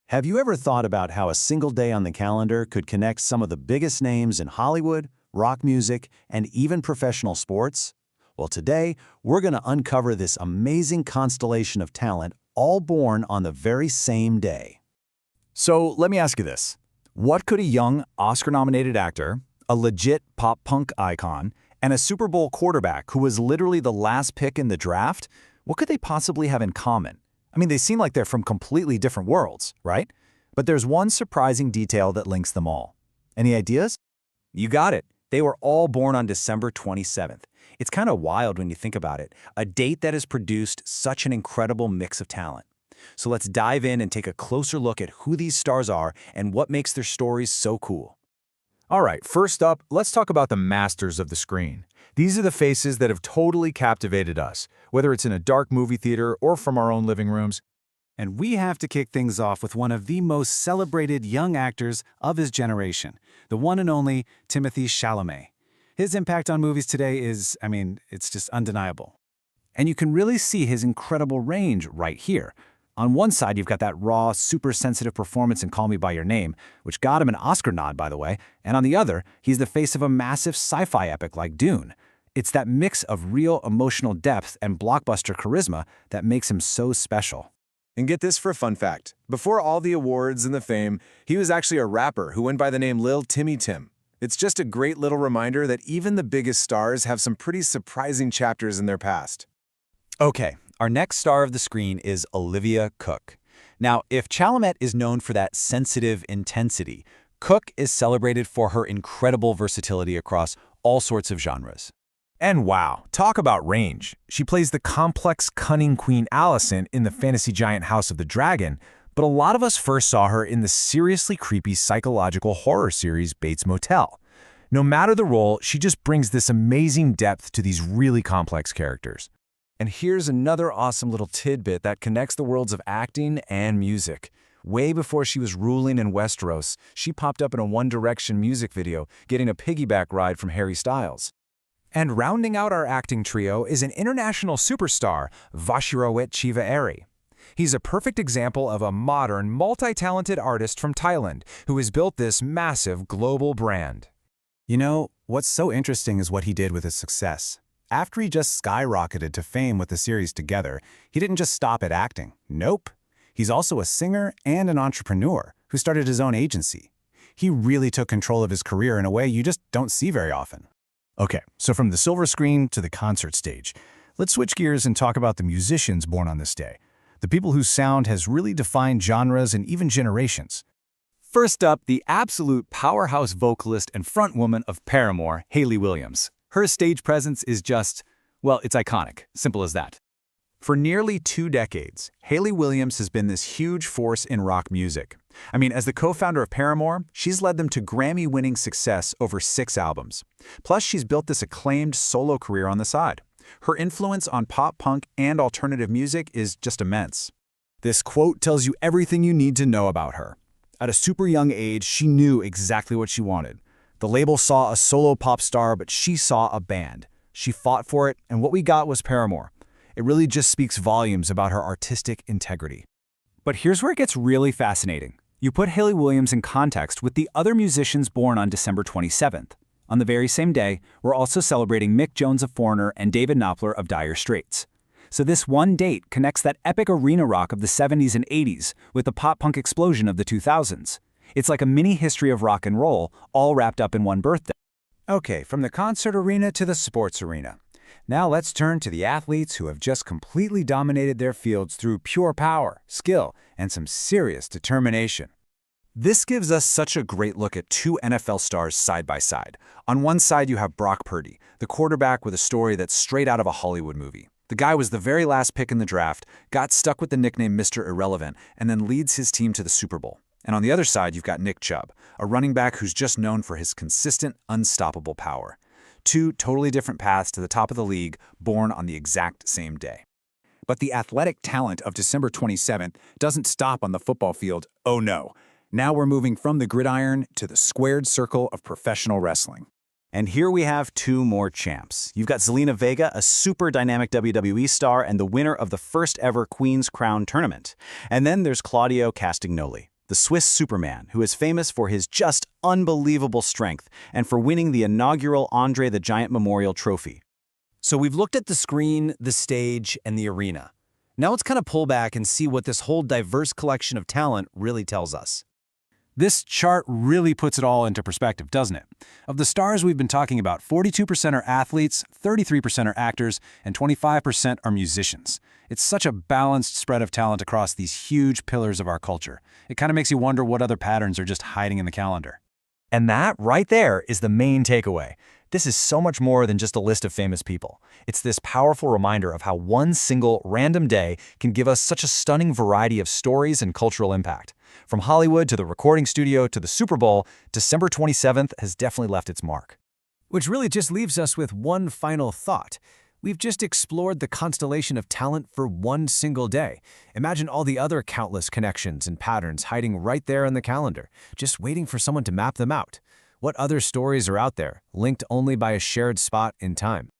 Have you ever thought about how a single day on the calendar could connect some of the biggest names in Hollywood, rock music, and even professional sports? Well, today, we're going to uncover this amazing constellation of talent, all born on the very same day. So let me ask you this. What could a young Oscar-nominated actor, a legit pop-punk icon, and a Super Bowl quarterback who was literally the last pick in the draft, what could they possibly have in common? I mean, they seem like they're from completely different worlds, right? But there's one surprising detail that links them all. Any ideas? You got it. They were all born on December 27th. It's kind of wild when you think about it, a date that has produced such an incredible mix of talent. So let's dive in and take a closer look at who these stars are and what makes their stories so cool. All right, first up, let's talk about the masters of the screen. These are the faces that have totally captivated us, whether it's in a dark movie theater or from our own living rooms. And we have to kick things off with one of the most celebrated young actors of his generation, the one and only Timothée Chalamet. His impact on movies today is, it's just undeniable. And you can really see his incredible range right here. On one side, you've got that raw, super sensitive performance in Call Me By Your Name, which got him an Oscar nod, by the way, and on the other, he's the face of a massive sci-fi epic like Dune. It's that mix of real emotional depth and blockbuster charisma that makes him so special. And get this for a fun fact. Before all the awards and the fame, he was actually a rapper who went by the name Lil Timmy Tim. It's just a great little reminder that even the biggest stars have some pretty surprising chapters in their past. Okay, our next star of the screen is Olivia Cooke. Now, if Chalamet is known for that sensitive intensity, Cooke is celebrated for her incredible versatility across all sorts of genres. And wow, talk about range. She plays the complex, cunning Queen Alicent in the fantasy giant House of the Dragon, but a lot of us first saw her in the seriously creepy psychological horror series Bates Motel. No matter the role, she just brings this amazing depth to these really complex characters. And here's another awesome little tidbit that connects the worlds of acting and music. Way before she was ruling in Westeros, she popped up in a One Direction music video, getting a piggyback ride from Harry Styles. And rounding out our acting trio is an international superstar, Vashirawit Chivaeri. He's a perfect example of a modern, multi-talented artist from Thailand who has built this massive global brand. You know, what's so interesting is what he did with his success. After he just skyrocketed to fame with the series Together, he didn't just stop at acting. Nope. He's also a singer and an entrepreneur who started his own agency. He really took control of his career in a way you just don't see very often. Okay, so from the silver screen to the concert stage, let's switch gears and talk about the musicians born on this day, the people whose sound has really defined genres and even generations. First up, the absolute powerhouse vocalist and frontwoman of Paramore, Hayley Williams. Her stage presence is just, well, it's iconic, simple as that. For nearly 2 decades, Hayley Williams has been this huge force in rock music. As the co-founder of Paramore, she's led them to Grammy-winning success over 6 albums. Plus, she's built this acclaimed solo career on the side. Her influence on pop punk and alternative music is just immense. This quote tells you everything you need to know about her. At a super young age, she knew exactly what she wanted. The label saw a solo pop star, but she saw a band. She fought for it, and what we got was Paramore. It really just speaks volumes about her artistic integrity. But here's where it gets really fascinating. You put Hayley Williams in context with the other musicians born on December 27th. On the very same day, we're also celebrating Mick Jones of Foreigner and David Knopfler of Dire Straits. So this one date connects that epic arena rock of the 70s and 80s with the pop-punk explosion of the 2000s. It's like a mini history of rock and roll, all wrapped up in one birthday. Okay, from the concert arena to the sports arena. Now let's turn to the athletes who have just completely dominated their fields through pure power, skill, and some serious determination. This gives us such a great look at 2 NFL stars side by side. On one side, you have Brock Purdy, the quarterback with a story that's straight out of a Hollywood movie. The guy was the very last pick in the draft, got stuck with the nickname Mr. Irrelevant, and then leads his team to the Super Bowl. And on the other side, you've got Nick Chubb, a running back who's just known for his consistent, unstoppable power. 2 totally different paths to the top of the league, born on the exact same day. But the athletic talent of December 27th doesn't stop on the football field. Oh no. Now we're moving from the gridiron to the squared circle of professional wrestling. And here we have 2 more champs. You've got Zelina Vega, a super dynamic WWE star and the winner of the first ever Queen's Crown tournament. And then there's Claudio Castagnoli, the Swiss Superman, who is famous for his just unbelievable strength and for winning the inaugural Andre the Giant Memorial Trophy. So we've looked at the screen, the stage, and the arena. Now let's kind of pull back and see what this whole diverse collection of talent really tells us. This chart really puts it all into perspective, doesn't it? Of the stars we've been talking about, 42% are athletes, 33% are actors, and 25% are musicians. It's such a balanced spread of talent across these huge pillars of our culture. It kind of makes you wonder what other patterns are just hiding in the calendar. And that, right there, is the main takeaway. This is so much more than just a list of famous people. It's this powerful reminder of how one single, random day can give us such a stunning variety of stories and cultural impact. From Hollywood to the recording studio to the Super Bowl, December 27th has definitely left its mark. Which really just leaves us with one final thought. We've just explored the constellation of talent for one single day. Imagine all the other countless connections and patterns hiding right there in the calendar, just waiting for someone to map them out. What other stories are out there, linked only by a shared spot in time?